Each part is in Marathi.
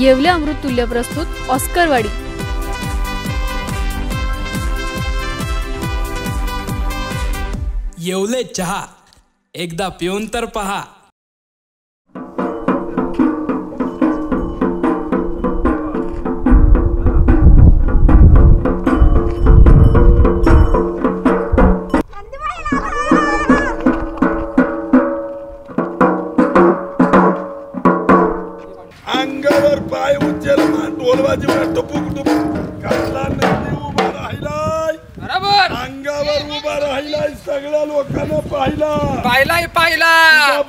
येवले अमृततुल्य प्रस्तुत ऑस्करवाडी। येवले चहा एकदा पिऊन तर पहा। अंगावर पाय उचलमान ढोलवाजी टपूक टपूक काढला नंदी उभा राहिलाय। बरोबर अंगावर उभा राहिलाय, सगळ्या लोकांना पाहिलाय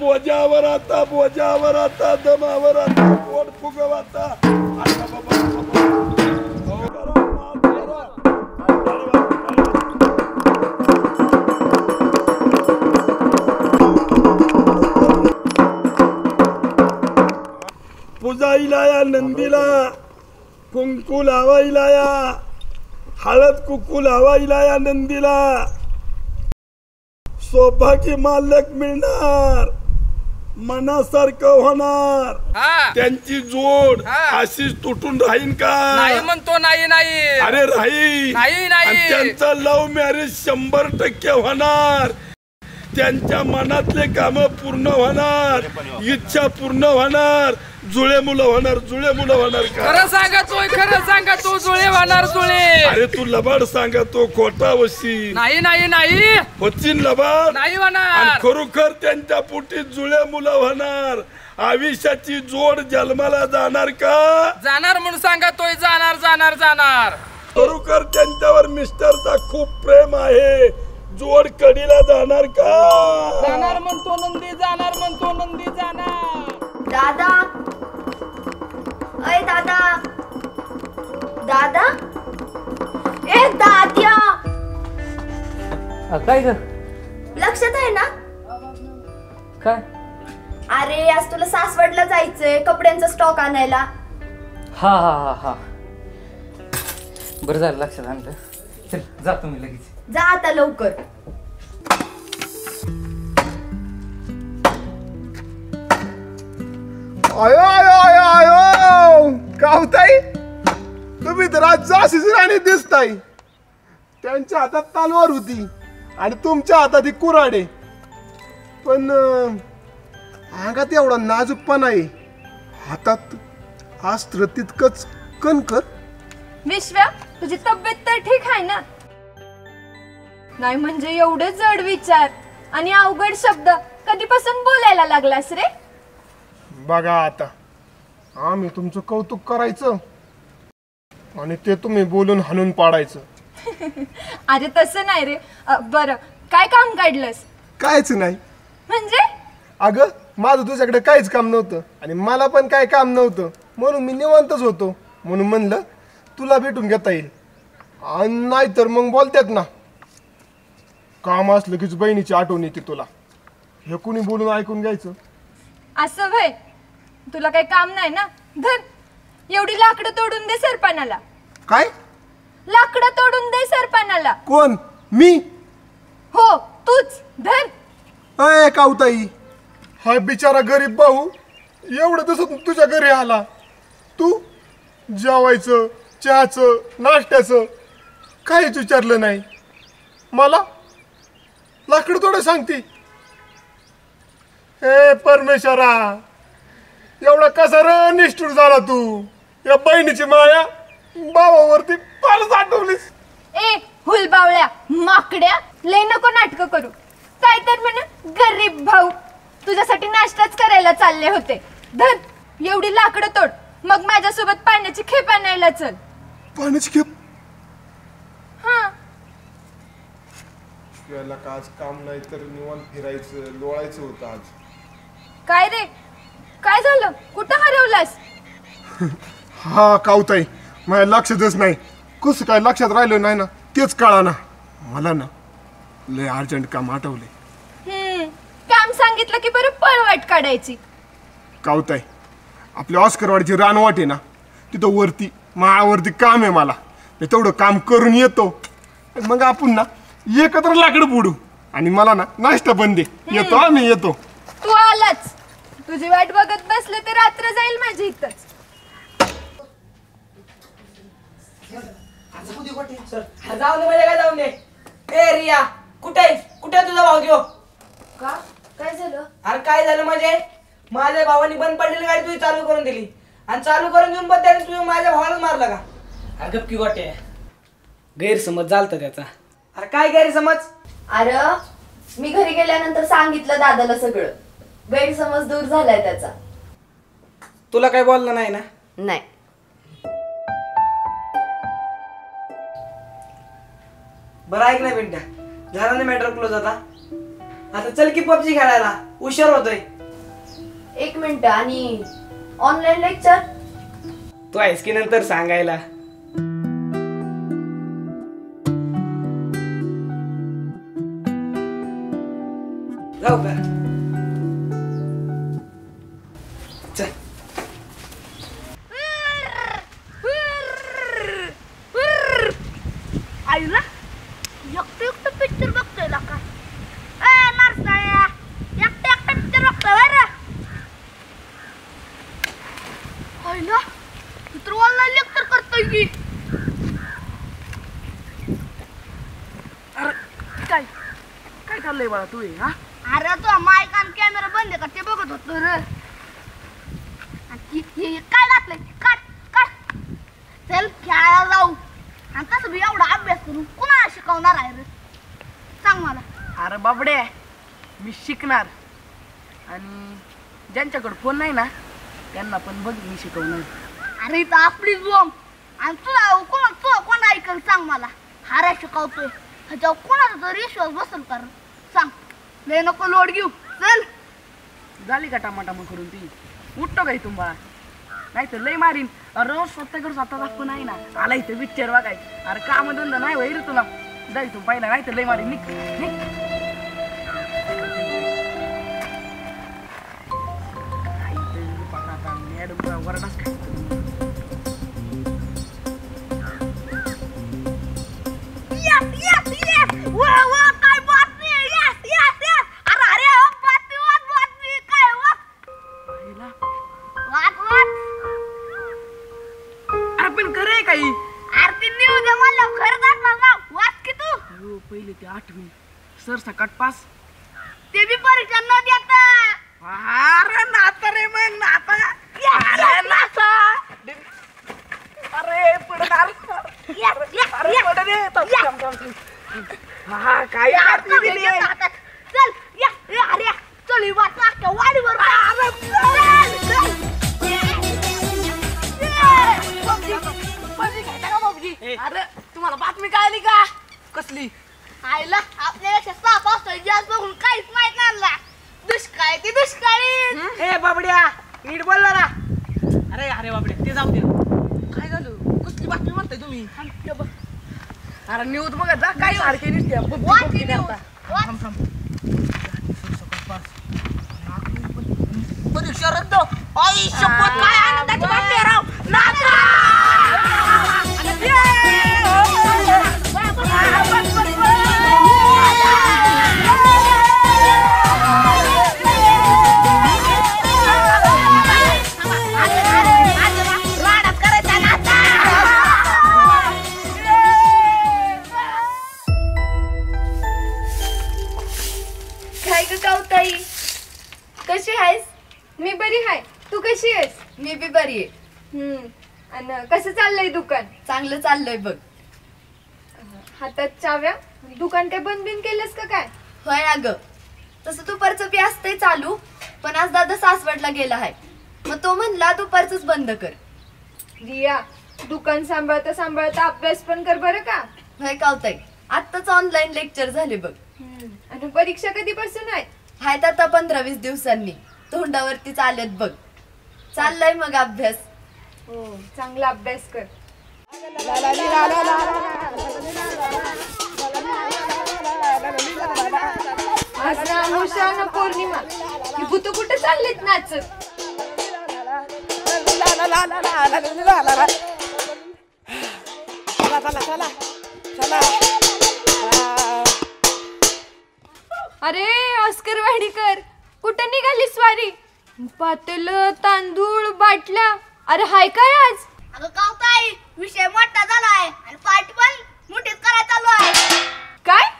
बोजावर आता दमावर आता पोट फुगवता आता बाबा पूजाईला या नंदीला कुंकू लावायला या, हळद कुंकू लावायला या नंदीला सौभाग्य मालक मिळणार, मनासारखं होणार। त्यांची जोड अशीच तुटून राहीन का? नाही म्हणतो नाही नाही, अरे राहील नाही नाही। आणि त्यांचं लव्ह मॅरेज 100% होणार। त्यांच्या मनातले काम पूर्ण होणार, इच्छा पूर्ण होणार, जुळे मुलं होणार का? खरं सांगा तो जुळे होणार जुळे। अरे तू लबाड सांगा तो खोटा वशी नाही नाही नाही होतीन लबाड नाही होणार। आणि खरोखर त्यांच्या पोटी जुळे मुलं होणार, आयुष्याची जोड जन्माला जाणार का? जाणार म्हणून सांगा तोय, जाणार। खरोखर त्यांच्यावर मिस्टरचा खूप प्रेम आहे, जोड कडीला जाणार का? जाणार म्हणतो नंदी जाणार। दादा, अय दादा, दादा, ए दाद्या, काय ग? लक्षात आहे ना? काय? अरे आज तुला सासवडला जायचंय कपड्यांचा स्टॉक आणायला। हा बरं झालं लक्षात आणलं। चल जातो मी लगेच। जा आता लवकर। आयो कावताई, तुम्ही तर आज जाशीच राणी दिसताय। त्यांच्या हातात तलवार होती आणि तुमच्या हातात ही कुऱ्हाड, पण अंगात एवढा नाजूकपणा आहे, हातात अस्त्र तितकंच कणकर। विश्वा, तुझी तब्येत तर ठीक आहे ना? नाही म्हणजे एवढे जड विचार आणि अवघड शब्द कधीपासून बोलायला लागलास रे? बघा आता, आम्ही तुमचं कौतुक करायचं आणि ते तुम्ही बोलून हाणून पाडायचं। अरे तसं नाही रे। बरं, काय काम काढलंस? कायच नाही म्हणजे? अगं माझं तुझ्याकडे काहीच काम नव्हतं आणि मला पण काय काम नव्हतं, म्हणून मी निवांतच होतो, म्हणून म्हणलं तुला भेटून घेता येईल। नाही तर मग बोलतात ना, काम असलं कीच बहिणीची आठवण येते तुला, हे कुणी बोलून ऐकून घ्यायचं? असं भय, तुला काही काम नाही ना? धर एवढी लाकडं तोडून दे सरपणाला। काय? लाकडं तोडून दे सरपणाला। कोण? मी? हो तूच, धर। अय कावताई, हा बिचारा गरीब भाऊ एवढं दिवसातून तुझ्या घरी आला, तू जेवायचं, चहाचं, नाश्त्याचं काहीच विचारलं नाही, मला लाकडं तोडा सांगते। हे परमेश्वरा, एवढा कसा र निष्ठुर झाला तू? या बहिणीची माया भावावरती फारच आठवलीस। ए हुलबावळ्या माकड्या, लय नको नाटक करू। काय तर म्हण गरीब भाऊ, तुझ्यासाठी नाश्ताच करायला चालले होते। धर एवढी लाकडं तोड, मग माझ्यासोबत पाण्याची खेप आणायला चल। पाण्याची खेप? हा, याला का आज काम नाही तर निवांत फिरायचं, लोळायचं होतं आज। काय रे, काय झालं? कुठं हरवलास? हा कावताई, माझ्या लक्षातच नाही, कसं काय लक्षात राहिलं नाही ना तेच कळाना मला ना, लय अर्जंट काम आठवले। काम सांगितलं की बरं पळवाट काढायची। कावताई, आपल्या ऑस्करवाडीची रानवाट आहे ना, तिथं वरती माळावरती काम आहे, मला तेवढं काम करून येतो, मग आपण ना एकत्र लाकडं फोडू आणि मला ना नाश्ता पण दे। येतो आम्ही, येतो। तू आलाच, तुझी वाट बघत बसले तर रात्र जाईल माझी इथंच। जाऊन दे म्हणजे काय जाऊन दे. ए रिया कुठे तुझा भाऊ देऊ का काय झालं? अरे काय झालं म्हणजे माझ्या भावानी बंद पडलेली गाडी तुझी चालू करून दिली आणि चालू करून देऊन पण त्याने तुझ्या माझ्या भावाला मारला का? अरे गप्पी गोटे गैरसमज झालता त्याचा. अरे काय गैरसमज? अरे मी घरी गेल्यानंतर सांगितलं दादाला सगळं. गैरसमज दूर झालाय त्याचा. तुला काय बोललं नाही ना? नाही. बरं ऐक ना पिंट्या झाला ना मॅटर क्लोज आता चल की पबजी खेळायला उशीर होतोय. 1 मिनिट. आणि ऑनलाईन लेक्चर तू आहेस की नंतर सांगायला. जाऊ का? चल. आईला एकटं पिक्चर बघतोय ना का? नारसाळ्या एकटं पिक्चर बघतोय बरं. आईला मित्र ऑनलाईन लेक्चर करतोय की. अरे काय काय चाललंय बाळा तू हा? अरे तो माईक आणि कॅमेरा बंद का ते बघत होतो रे. काय घातलंय काट काट. चल खेळायला जाऊ. आणि तसं बी एवढा अभ्यास करून कुणाला शिकवणार आहे रे सांग मला. अरे बाबडे मी शिकणार आणि ज्यांच्याकडे फोन नाही ना त्यांना पण बघ मी शिकवणार. अरे इथं आपली जोम आणि तुला कोण ऐकल सांग मला. हारा शिकवतोय ह्याच्यावर कोणाचा तरी विश्वास बसल कर सांग. लय नको लोड घेऊ. चल. झाली का टमाटामा करून ती उठतो का इथून बाळा नाही तर लय मारीन. रोज स्वतःकडे स्वतःचा फोन आहे ना आला इथं पिक्चर बघाय. अरे काम धंदा नाही वैर तुला जा इथून पाहिला नाही तर लय मारीन. निघ मॅडम वरडाच काय काय बातमी. Yes yes yes. अरे अरे बातमी काय वाट अरे पण खरं आहे काही. अरे ती न्यूज मला खरं दाखवा ना. वाच की तू. हो पहिले ते 8वी सर सकट पास ते बी परीक्षा न देता. अरे नाता रे मग नाता. अरे नाता अरे पडणार. अरे पड रे हा काय दिली चल या अरे चल वाट ना वाडीवर. अरे तुम्हाला बातमी काय आली का कसली? आईला आपल्याला 6 पावसाळी जास्त बघून काहीच माहित नाही. दुष्काळ ती दुष्काळी. हे बाबड्या नीट बोल ना. अरे अरे बाबड्या ते जाऊ दे. काय झालं कसली बातमी म्हणताय तुम्ही? अरे न्यूज बघत जा काय सारखे दिसते. परीक्षा रद्द. आई शपथ काय आनंदाची बातमी आहे राव. काय ग कावताई कशी आहेस? मी बरी आहे. तू कशी आहेस? मी बी बरी आहे. आणि कसं चाललंय दुकान? चांगलं चाललंय बघ. हातात चाव्या. दुकान काय बंद बिन केलंस का काय? होय अगं तसं दुपारचं बी असतंय चालू पण आज दादा सासवडला गेला आहे मग तो म्हणला दुपारचंच बंद कर. रिया दुकान सांभाळता सांभाळता अभ्यास पण कर बरं का. होय कावताई आत्ताच ऑनलाईन लेक्चर झाले बघ. आणि परीक्षा कधीपासून आहे? आहेत आता 15-20 दिवसांनी. तोंडावरती चालत बघ. चाललाय मग अभ्यास. हो चांगला अभ्यास कर. आज ना अमावस्या ना पौर्णिमा. ही भूत कुठे चाललेत नाचत? अरे ऑस्कर वाडीकर कुठे निघाली स्वारी? पातेल तांदूळ बाटल्या. अरे हाय काय आज? अगं कावताई विषय मोठा झालाय आणि पार्टी पण मोठीच करायला चालू आहे. काय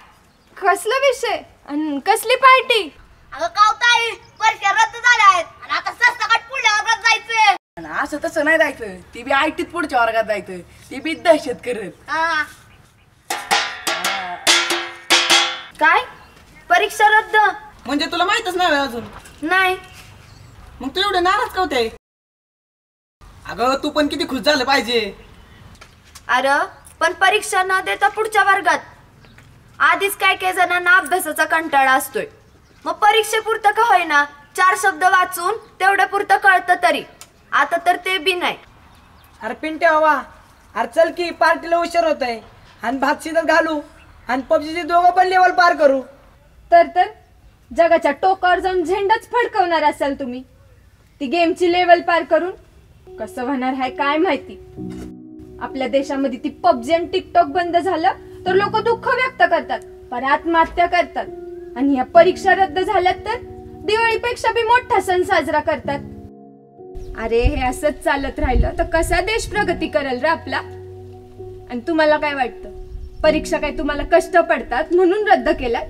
कसला विषय आणि कसली पार्टी? अगं कावताई परीक्षा रद्द झाल्या आहेत आणि आता सस्ताकट पुढल्या वर्गात जायचंय. आणि असं तसं नाही जायचं, ती बी आयटीत पुढच्या वर्गात जायचं, ती बी दहशत करत. काय परीक्षा रद्द? म्हणजे तुला माहितच नाही अजून? नाही. मग तू एवढे नाराज का होते? अगं तू पण किती खुश झालं पाहिजे. अरे पण परीक्षा न देता पुढच्या वर्गात. आधीच काय काय जणांना अभ्यासाचा कंटाळा असतोय, मग परीक्षेपुरतं का होईना 4 शब्द वाचून तेवढ्या पुरतं कळतं तरी. आता तर ते बी नाही. अरे पिंटे हवा, अरे चल की पार्टीला उशीर होत आहे आणि भात शिजत घालू आणि पबजीचे दोघं पण लेवल पार करू. तर जगाच्या टोकावर जाऊन झेंडाच फडकवणार असाल तुम्ही. ती गेमची लेवल पार करून कसं होणार आहे काय माहिती. आपल्या देशामध्ये ती पबजी आणि टिकटॉक बंद झालं तर लोक दुःख व्यक्त करतात, पर आत्महत्या करतात. आणि या परीक्षा रद्द झाल्यात तर दिवाळीपेक्षा बी मोठा सण साजरा करतात. अरे हे असंच चालत राहिलं तर कसा देश प्रगती करेल रे आपला. आणि तुम्हाला काय वाटतं, परीक्षा काय तुम्हाला कष्ट पडतात म्हणून रद्द केलाय?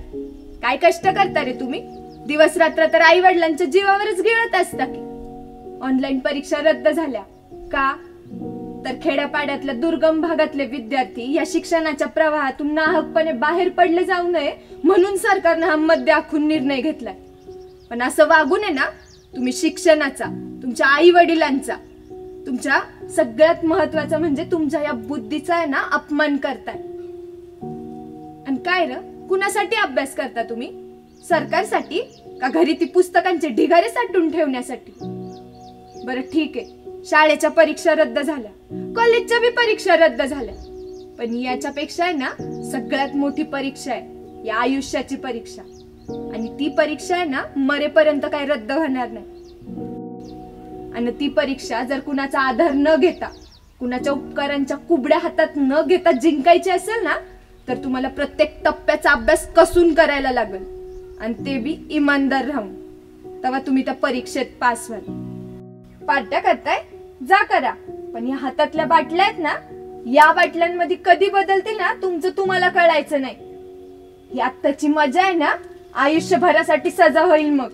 काय कष्ट करता रे तुम्ही? दिवस रात्र तर आई वडिलांच्या जीवावरच गिळत असता की. ऑनलाईन परीक्षा रद्द झाल्या का तर खेड्यापाड्यातल्या दुर्गम भागातले विद्यार्थी या शिक्षणाच्या प्रवाहातून नाहकपणे बाहेर पडले जाऊ नये म्हणून सरकारनं हा मध्य आखून निर्णय घेतलाय. पण असं वागू नये ना, तुम्ही शिक्षणाचा, तुमच्या आई वडिलांचा, तुमच्या सगळ्यात महत्वाचं म्हणजे तुमच्या या बुद्धीचा आहे ना अपमान करताय. आणि काय र, कुणासाठी अभ्यास करता तुम्ही? सरकारसाठी का घरी ती पुस्तकांचे ढिगारे साठवून ठेवण्यासाठी? बरं ठीक आहे, शाळेच्या परीक्षा रद्द झाल्या, कॉलेजच्या बी परीक्षा रद्द झाल्या, पण याच्यापेक्षा आहे ना सगळ्यात मोठी परीक्षा आहे या आयुष्याची परीक्षा. आणि ती परीक्षा आहे ना मरेपर्यंत काही रद्द होणार नाही. आणि ती परीक्षा जर कुणाचा आधार न घेता, कुणाच्या उपकारांच्या कुबड्या हातात न घेता जिंकायची असेल ना तर तुम्हाला प्रत्येक टप्प्याचा अभ्यास कसून करायला लागेल. आणि ते बी इमानदार राहून. तेव्हा तुम्ही त्या परीक्षेत पास व्हाल. पार्ट्या करताय जा करा, पण या हातातल्या बाटल्या आहेत ना, या बाटल्यांमध्ये कधी बदलतील ना तुमचं तुम्हाला कळायचं नाही. ही आत्ताची मजा आहे ना आयुष्यभरासाठी सजा होईल मग.